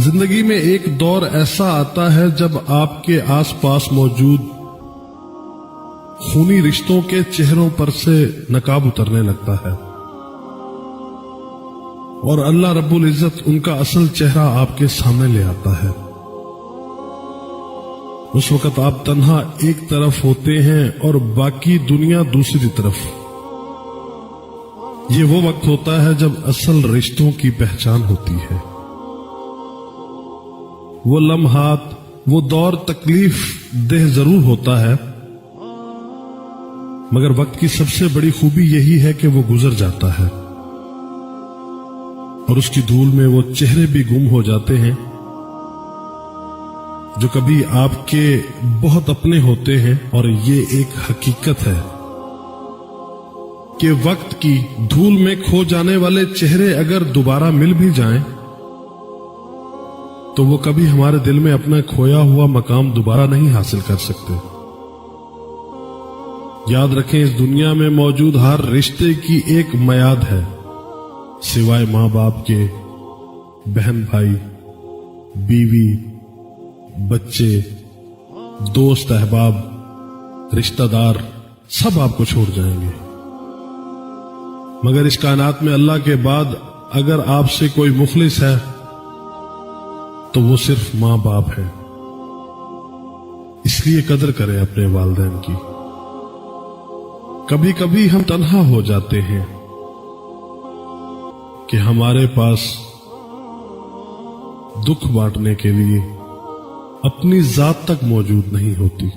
जिंदगी में एक दौर ऐसा आता है जब आपके आसपास मौजूद खूनी रिश्तों के चेहरों पर से नकाब उतरने लगता है और अल्लाह रब्बुल इज्जत उनका असल चेहरा आपके सामने ले आता है। उस वक्त आप तन्हा एक तरफ होते हैं और बाकी दुनिया दूसरी तरफ। ये वो वक्त होता है जब असल रिश्तों की पहचान होती है। वो लम्हात, वो दौर तकलीफ देह जरूर होता है, मगर वक्त की सबसे बड़ी खूबी यही है कि वो गुजर जाता है और उसकी धूल में वो चेहरे भी गुम हो जाते हैं जो कभी आपके बहुत अपने होते हैं। और ये एक हकीकत है कि वक्त की धूल में खो जाने वाले चेहरे अगर दोबारा मिल भी जाएं तो वो कभी हमारे दिल में अपना खोया हुआ मकाम दोबारा नहीं हासिल कर सकते। याद रखें, इस दुनिया में मौजूद हर रिश्ते की एक मयाद है, सिवाय मां बाप के, बहन भाई, बीवी, बच्चे, दोस्त, अहबाब, रिश्तेदार, सब आपको छोड़ जाएंगे। मगर इस कायनात में अल्लाह के बाद अगर आपसे कोई मुखलिस है तो वो सिर्फ मां बाप है। इसलिए कदर करें अपने वालिदैन की। कभी कभी हम तन्हा हो जाते हैं कि हमारे पास दुख बांटने के लिए अपनी जात तक मौजूद नहीं होती।